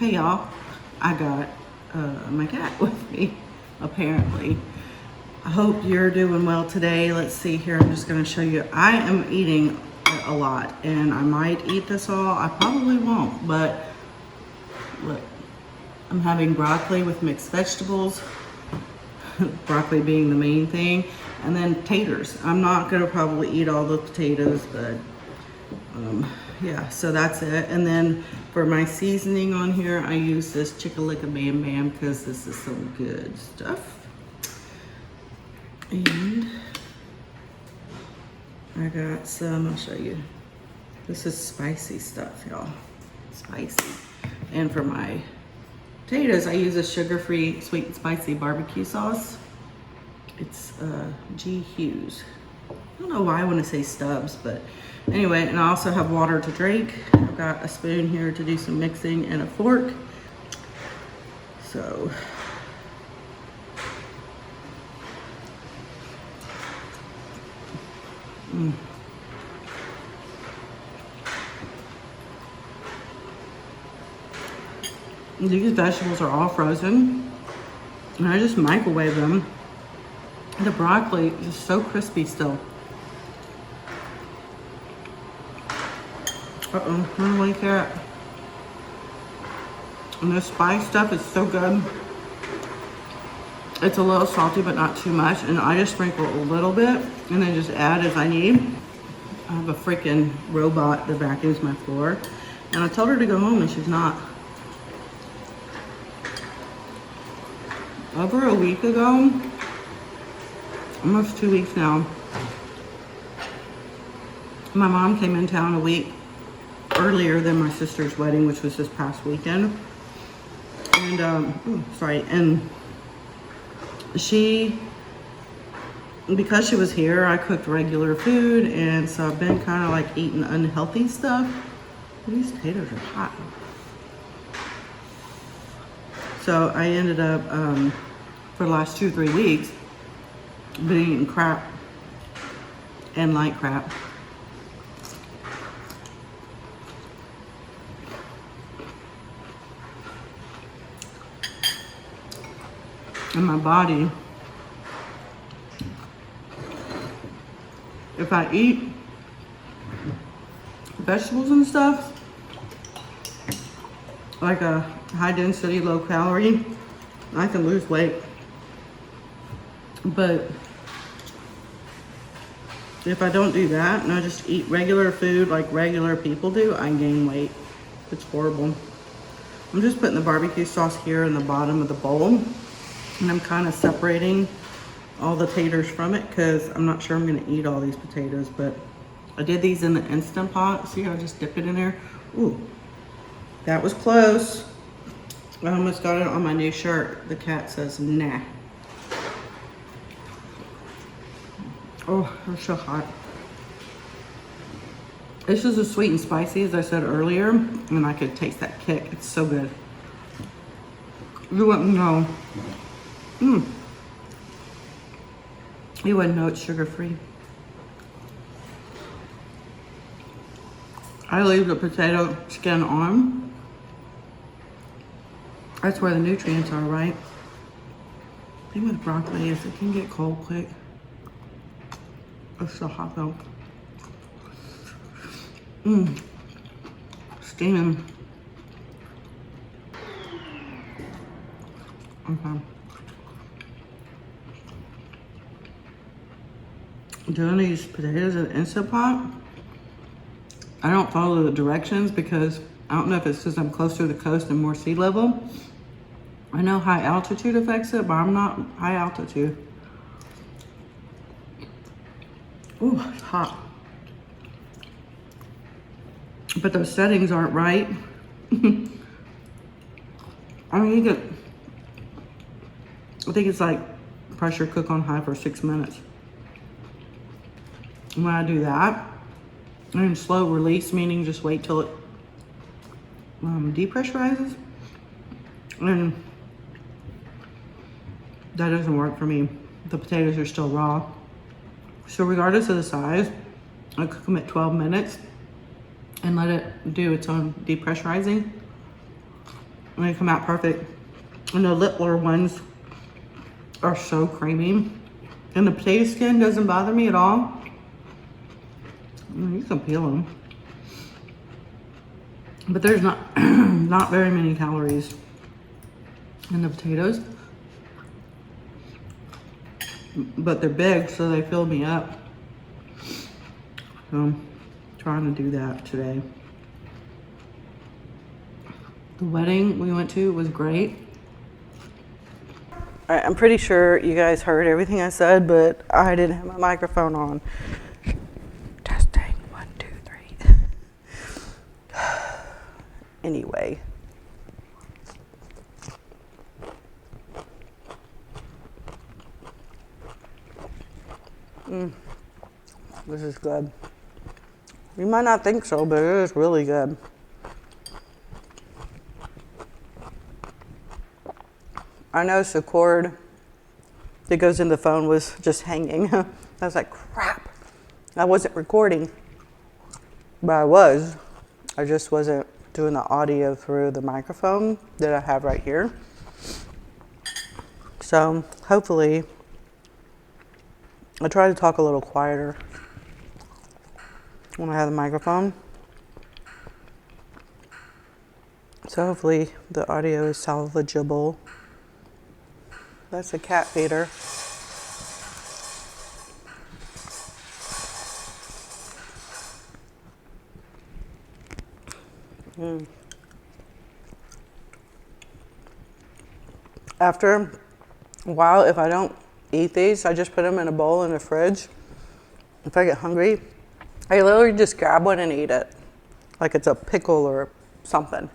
Hey y'all, I got my cat with me, apparently. I hope you're doing well today. Let's see here, I'm just gonna show you. I am eating a lot and I might eat this all. I probably won't, but look, I'm having broccoli with mixed vegetables, broccoli being the main thing, and then taters. I'm not gonna probably eat all the potatoes, but yeah, so that's it. And then for my seasoning on here, I use this Chicka-Licka Bam Bam because this is some good stuff. And I got some, I'll show you. This is spicy stuff, y'all. Spicy. And for my potatoes, I use a sugar-free sweet and spicy barbecue sauce. It's G. Hughes. I don't know why I want to say Stubbs, but anyway, and I also have water to drink. I've got a spoon here to do some mixing and a fork. So, These vegetables are all frozen, and I just microwave them. The broccoli is so crispy still. Uh-oh, I don't like that. And this spice stuff is so good. It's a little salty, but not too much. And I just sprinkle a little bit and then just add as I need. I have a freaking robot that vacuums my floor. And I told her to go home and she's not. Over a week ago, almost 2 weeks now, my mom came in town a week earlier than my sister's wedding, which was this past weekend. And and because she was here, I cooked regular food, and so I've been kind of like eating unhealthy stuff. These potatoes are hot. So I ended up for the last 2-3 weeks been eating crap and light crap. And my body, if I eat vegetables and stuff, like a high density, low calorie, I can lose weight. But if I don't do that and I just eat regular food like regular people do, I gain weight. It's horrible. I'm just putting the barbecue sauce here in the bottom of the bowl. And I'm kind of separating all the taters from it because I'm not sure I'm going to eat all these potatoes. But I did these in the Instant Pot. See, I'll just dip it in there. Ooh, that was close. I almost got it on my new shirt. The cat says, nah. Oh, they're so hot. This is as sweet and spicy as I said earlier. And I could taste that kick. It's so good. You wouldn't know. You wouldn't know it's sugar-free. I leave the potato skin on. That's where the nutrients are, right? The thing with broccoli is it can get cold quick. It's so hot though. Steaming. Okay. Doing these potatoes in the Instant Pot, I don't follow the directions because I don't know if it's because I'm closer to the coast and more sea level. I know high altitude affects it, but I'm not high altitude. Ooh, it's hot. But those settings aren't right. I mean, I think it's like pressure cook on high for 6 minutes. And when I do that, and slow release, meaning just wait till it depressurizes, and that doesn't work for me. The potatoes are still raw. So regardless of the size, I cook them at 12 minutes and let it do its own depressurizing. And they come out perfect. And the littler ones are so creamy. And the potato skin doesn't bother me at all. You can peel them. But there's not not very many calories in the potatoes. But they're big, so they fill me up. So I'm trying to do that today. The wedding we went to was great. All right, I'm pretty sure you guys heard everything I said, but I didn't have my microphone on. Testing, 1, 2, 3. Anyway. This is good. You might not think so, but it is really good. I noticed the cord that goes in the phone was just hanging. I was like, crap. I wasn't recording, but I was. I just wasn't doing the audio through the microphone that I have right here. So hopefully, I try to talk a little quieter when I have the microphone. So hopefully the audio is salvageable. That's a cat feeder. After a while, if I don't eat these, I just put them in a bowl in the fridge. If I get hungry, I literally just grab one and eat it. Like it's a pickle or something.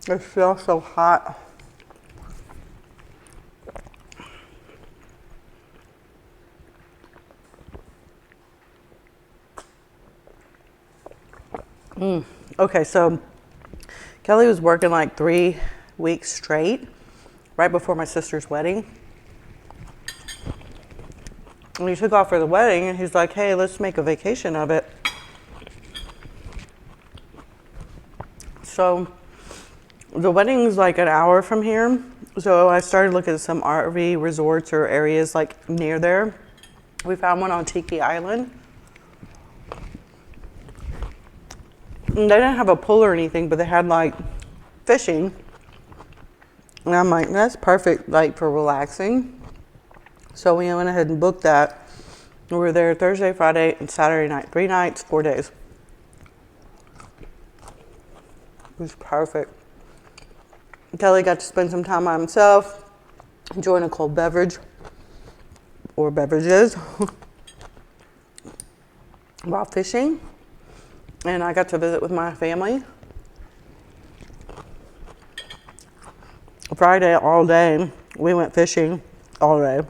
It feels so hot. Okay, so Kelly was working like 3 weeks straight right before my sister's wedding. And he took off for the wedding and he's like, hey, let's make a vacation of it. So the wedding's like an hour from here. So I started looking at some RV resorts or areas like near there. We found one on Tiki Island. And they didn't have a pool or anything, but they had like fishing. And I'm like, that's perfect, like for relaxing. So we went ahead and booked that. We were there Thursday, Friday, and Saturday night. 3 nights, 4 days. It was perfect. Kelly got to spend some time by himself, enjoying a cold beverage or beverages while fishing. And I got to visit with my family. Friday all day, we went fishing all day.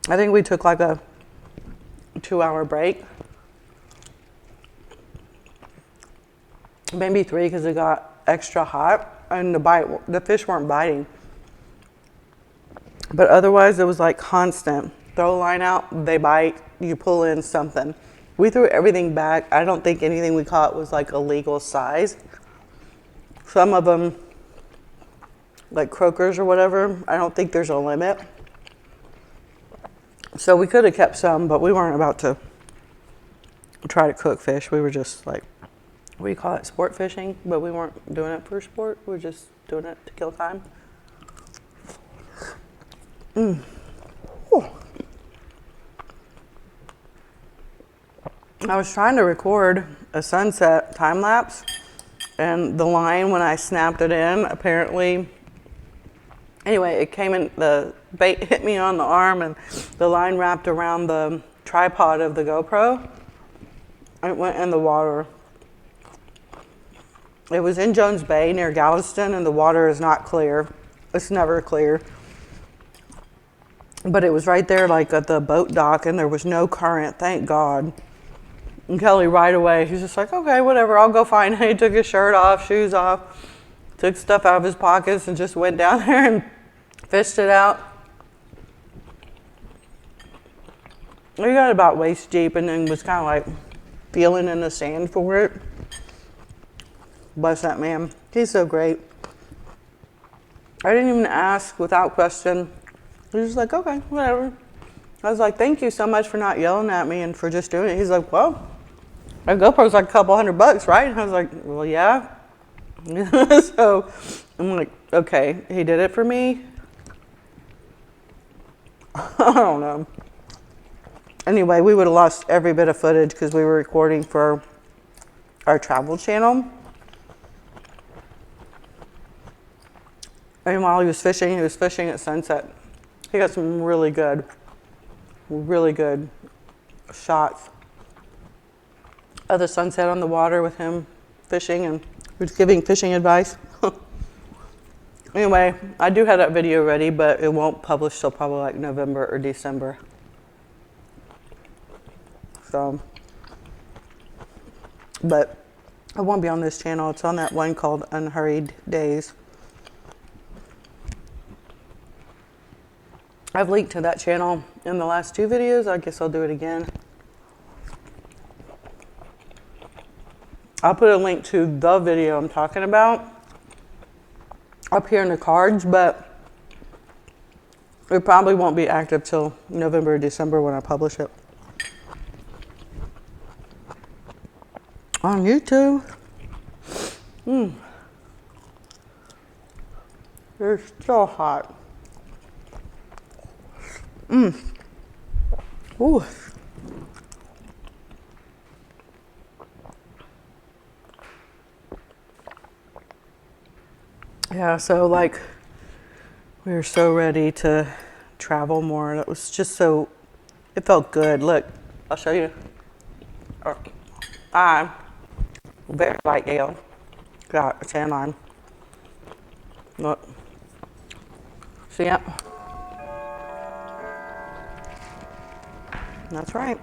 I think we took like a 2-hour break. Maybe 3 because it got extra hot and the fish weren't biting. But otherwise it was like constant. Throw a line out, they bite, you pull in something. We threw everything back. I don't think anything we caught was like a legal size. Some of them, like croakers or whatever, I don't think there's a limit. So we could have kept some, but we weren't about to try to cook fish. We were just like, what do you call it, sport fishing? But we weren't doing it for sport. We were just doing it to kill time. I was trying to record a sunset time lapse, and the line when I snapped it in, apparently, anyway, it came in, the bait hit me on the arm, and the line wrapped around the tripod of the GoPro. It went in the water. It was in Jones Bay near Galveston, and the water is not clear. It's never clear. But it was right there, like at the boat dock, and there was no current, thank God. And Kelly right away, he's just like, okay, whatever, I'll go find it. He took his shirt off, shoes off, took stuff out of his pockets, and just went down there and fished it out. We got about waist deep, and then was kind of like feeling in the sand for it. Bless that man. He's so great. I didn't even ask without question. He was just like, okay, whatever. I was like, thank you so much for not yelling at me and for just doing it. He's like, well, our GoPro's like a couple $100, right? And I was like, well, yeah. So I'm like, okay, he did it for me. I don't know. Anyway, we would have lost every bit of footage because we were recording for our travel channel. And while he was fishing at sunset. He got some really good shots of the sunset on the water with him fishing, and was giving fishing advice. Anyway, I do have that video ready, but it won't publish till probably like November or December. So, but it won't be on this channel. It's on that one called Unhurried Days. I've linked to that channel in the last 2 videos. I guess I'll do it again. I'll put a link to the video I'm talking about up here in the cards, but it probably won't be active till November or December when I publish it. On YouTube. It's so hot. Ooh. Yeah, so like we were so ready to travel more. It was just so, it felt good. Look, I'll show you. I'm very light ale. Got a tan line. Look. See ya. That's right.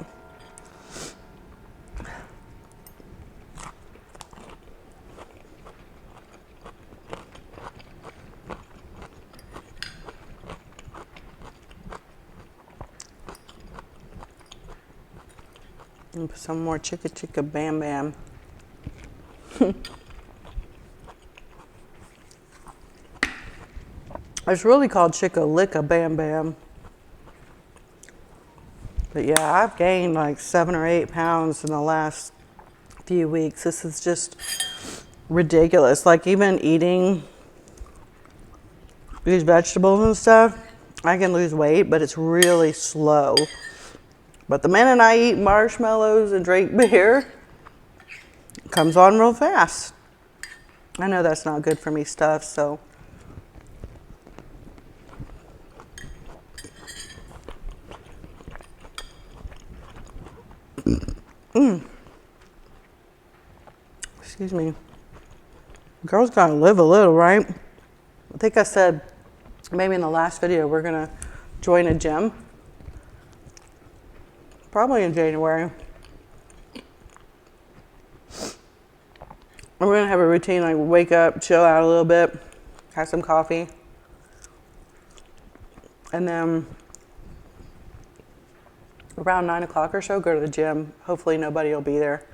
And put some more chicka chicka bam bam. It's really called chicka licka bam bam. But yeah, I've gained like 7 or 8 pounds in the last few weeks. This is just ridiculous. Like even eating these vegetables and stuff, I can lose weight, but it's really slow. But the minute I eat marshmallows and drink beer, it comes on real fast. I know that's not good for me stuff, so. Excuse me. Girls gotta live a little, right? I think I said maybe in the last video we're gonna join a gym. Probably in January. We're gonna have a routine like wake up, chill out a little bit, have some coffee, and then around 9 o'clock or so, go to the gym. Hopefully nobody will be there.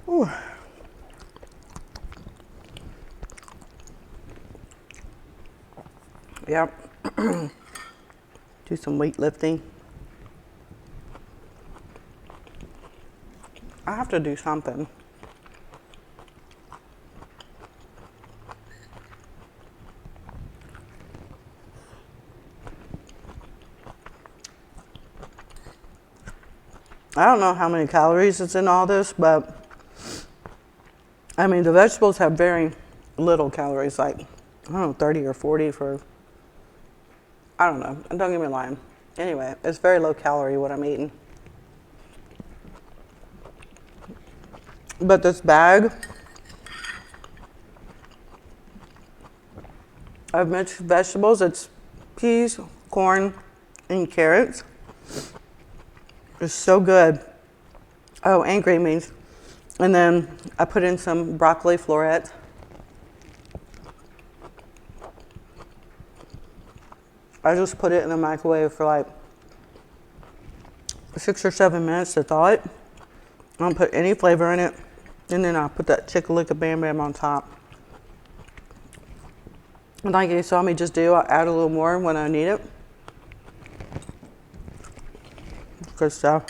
Ooh. Yep. Do some weightlifting. I have to do something. I don't know how many calories is in all this, but I mean, the vegetables have very little calories, like, I don't know, 30 or 40 for, I don't know, and don't get me lying. Anyway, it's very low calorie what I'm eating. But this bag of mixed vegetables, it's peas, corn, and carrots. It's so good. Oh, and green beans. And then I put in some broccoli florets. I just put it in the microwave for like, it's 6 or 7 minutes to thaw it. I don't put any flavor in it. And then I'll put that Chickalika Bam Bam on top. And like you saw me just do, I'll add a little more when I need it. Good stuff.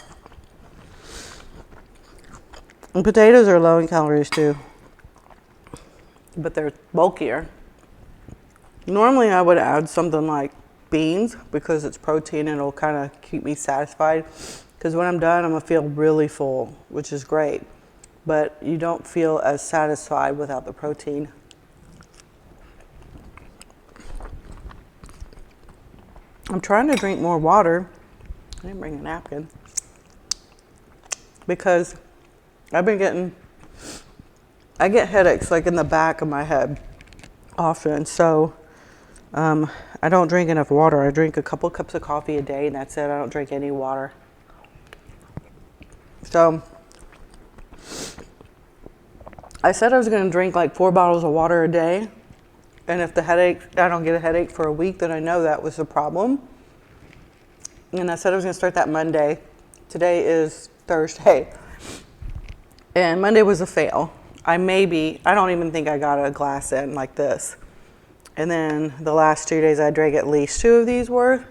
And potatoes are low in calories too, but they're bulkier. Normally I would add something like beans because it's protein and it'll kind of keep me satisfied. Because when I'm done, I'm gonna feel really full, which is great. But you don't feel as satisfied without the protein. I'm trying to drink more water. I didn't bring a napkin. Because I get headaches like in the back of my head often. So I don't drink enough water. I drink a couple cups of coffee a day and that's it. I don't drink any water. So I said I was going to drink like 4 bottles of water a day. And if I don't get a headache for a week, then I know that was the problem. And I said I was going to start that Monday. Today is Thursday. And Monday was a fail. I don't even think I got a glass in like this. And then the last 2 days I drank at least 2 of these worth.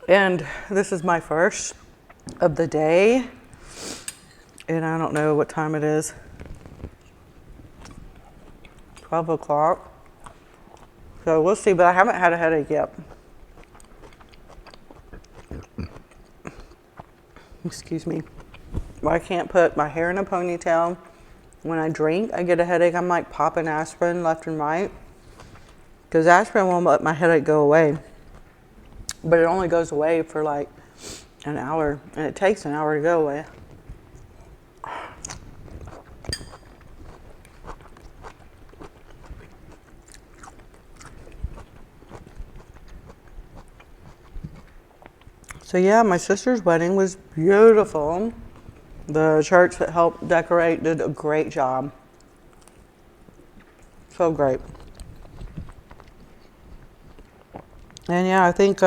And this is my first of the day. And I don't know what time it is. 12 o'clock. So we'll see, but I haven't had a headache yet. Excuse me. I can't put my hair in a ponytail. When I drink, I get a headache. I'm like popping aspirin left and right. Because aspirin won't let my headache go away. But it only goes away for like an hour. And it takes an hour to go away. So yeah, my sister's wedding was beautiful. The church that helped decorate did a great job. So great. And yeah, I think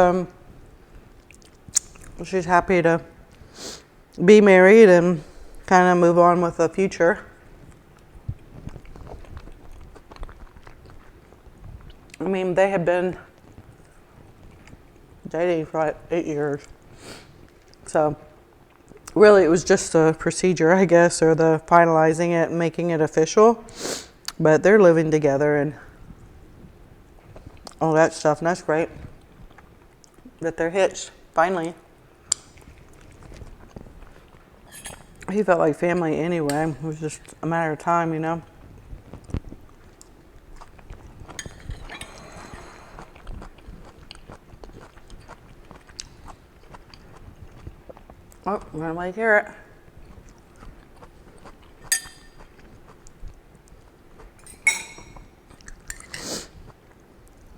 she's happy to be married and kind of move on with the future. I mean, they had been dating for like 8 years. So really it was just a procedure, I guess, or the finalizing it and making it official. But they're living together and all that stuff, and that's great that they're hitched, finally. He felt like family anyway. It was just a matter of time, you know. Oh, I'm gonna make carrot.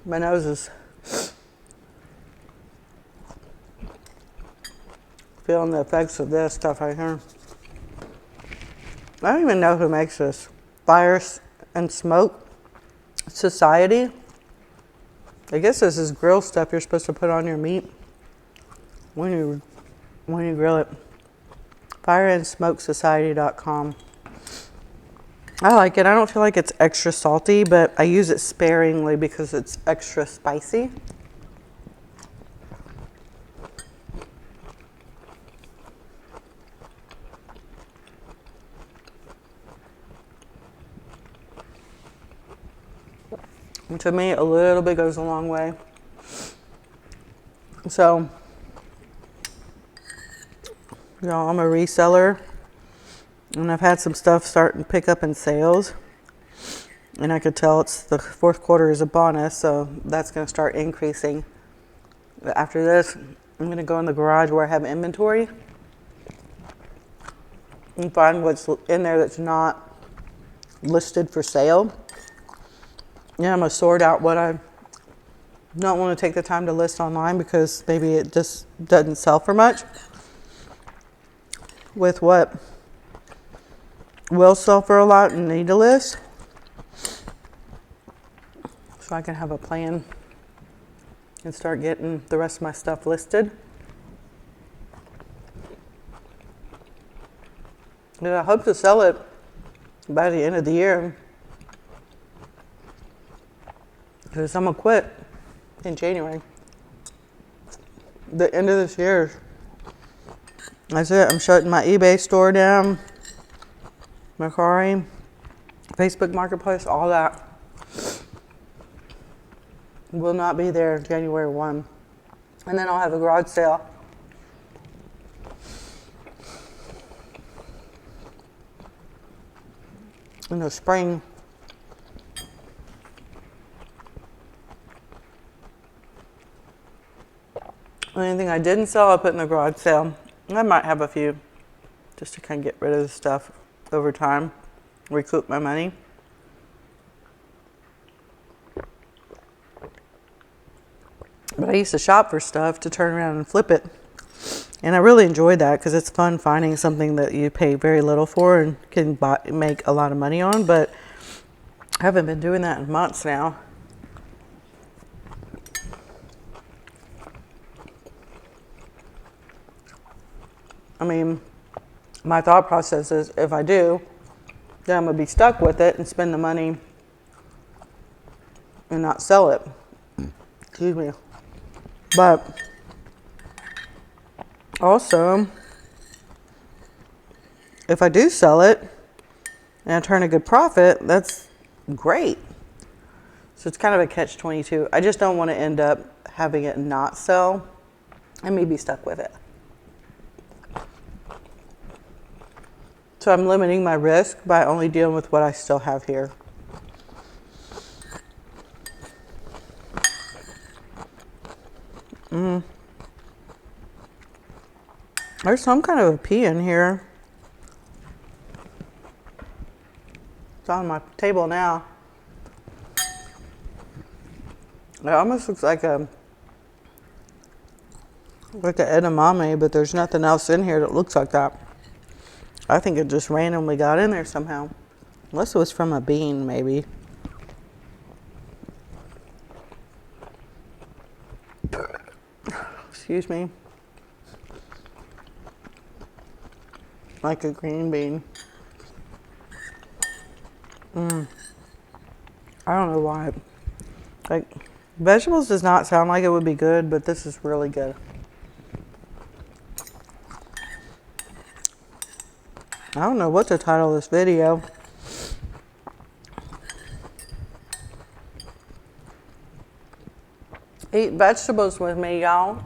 My nose is feeling the effects of this stuff right here. I don't even know who makes this. Fire and Smoke Society. I guess this is grill stuff you're supposed to put on your meat when you grill it. fireandsmokesociety.com. I like it. I don't feel like it's extra salty, but I use it sparingly because it's extra spicy. And to me, a little bit goes a long way. So, you know, I'm a reseller, and I've had some stuff start and pick up in sales, and I could tell it's the fourth quarter is a bonus, so that's going to start increasing. But after this, I'm going to go in the garage where I have inventory and find what's in there that's not listed for sale. Yeah, I'm going to sort out what I don't want to take the time to list online because maybe it just doesn't sell for much, with what will sell for a lot and need a list, so I can have a plan and start getting the rest of my stuff listed. And I hope to sell it by the end of the year, because I'm gonna quit in January. The end of this year. That's it. I'm shutting my eBay store down, Mercari, Facebook Marketplace, all that. Will not be there January 1. And then I'll have a garage sale. In the spring. Anything I didn't sell, I'll put in the garage sale. I might have a few just to kind of get rid of the stuff over time, recoup my money. But I used to shop for stuff to turn around and flip it. And I really enjoyed that because it's fun finding something that you pay very little for and can make a lot of money on. But I haven't been doing that in months now. I mean, my thought process is if I do, then I'm going to be stuck with it and spend the money and not sell it. Excuse me. But also, if I do sell it and I turn a good profit, that's great. So it's kind of a catch-22. I just don't want to end up having it not sell and me be stuck with it. So I'm limiting my risk by only dealing with what I still have here. There's some kind of a pea in here. It's on my table now. It almost looks like an edamame, but there's nothing else in here that looks like that. I think it just randomly got in there somehow. Unless it was from a bean, maybe. Excuse me. Like a green bean. I don't know why. Like, vegetables does not sound like it would be good, but this is really good. I don't know what to title this video. Eat vegetables with me, y'all.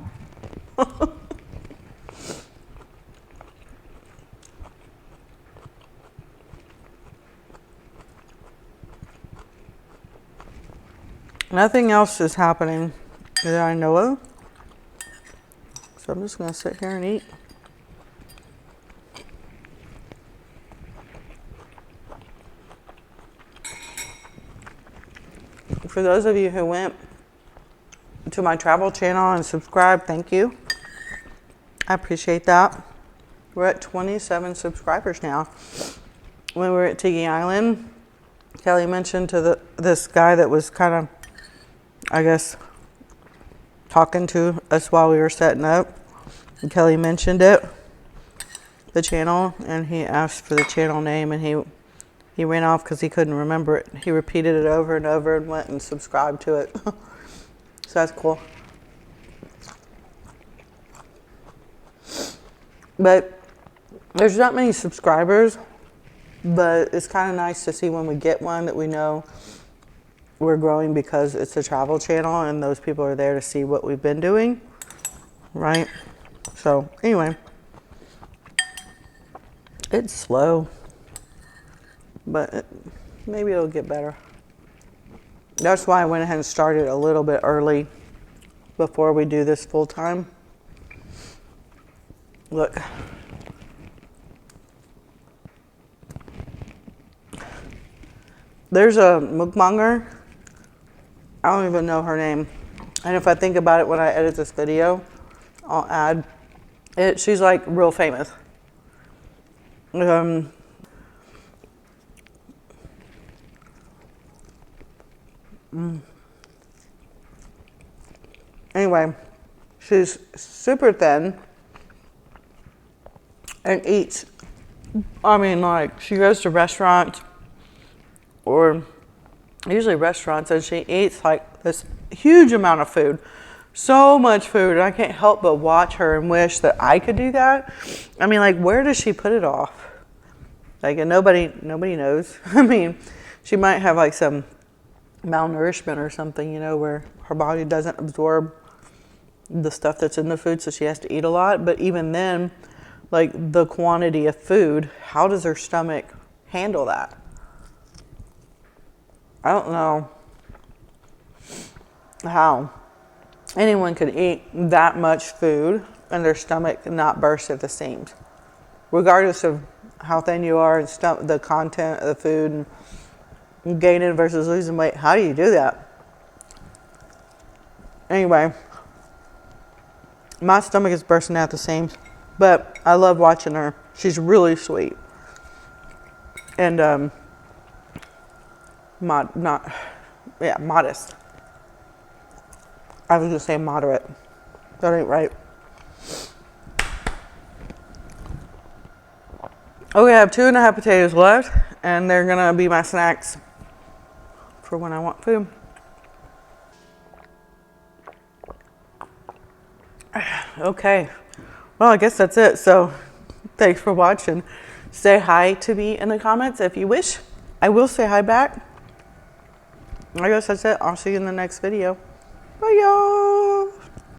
Nothing else is happening that I know of. So I'm just going to sit here and eat. For those of you who went to my travel channel and subscribed, thank you. I appreciate that. We're at 27 subscribers now. When we were at Tiki Island, Kelly mentioned to this guy that was kind of, I guess, talking to us while we were setting up. And Kelly mentioned it, the channel, and he asked for the channel name, and he ran off because he couldn't remember it. He repeated it over and over and went and subscribed to it. So that's cool. But there's not many subscribers, but it's kind of nice to see when we get one that we know we're growing because it's a travel channel and those people are there to see what we've been doing, right? So anyway, it's slow, but maybe it'll get better. That's why I went ahead and started a little bit early before we do this full time. Look. There's a mukbanger. I don't even know her name. And if I think about it when I edit this video, I'll add it. She's like real famous. Anyway, she's super thin and eats. I mean, like, she goes to restaurants or usually restaurants and she eats like this huge amount of food. So much food. And I can't help but watch her and wish that I could do that. I mean, like, where does she put it off? Like, and nobody knows. I mean, she might have like some malnourishment or something, you know, where her body doesn't absorb the stuff that's in the food, so she has to eat a lot. But even then, like, the quantity of food, how does her stomach handle that? I don't know how anyone could eat that much food and their stomach not burst at the seams, regardless of how thin you are and the content of the food and gaining versus losing weight. How do you do that? Anyway, my stomach is bursting at the seams, but I love watching her. She's really sweet and modest. I was gonna say moderate. That ain't right. Okay, I have 2.5 potatoes left, and they're gonna be my snacks for when I want food. Okay, well, I guess that's it. So thanks for watching. Say hi to me in the comments if you wish. I will say hi back. I guess that's it. I'll see you in the next video. Bye, y'all.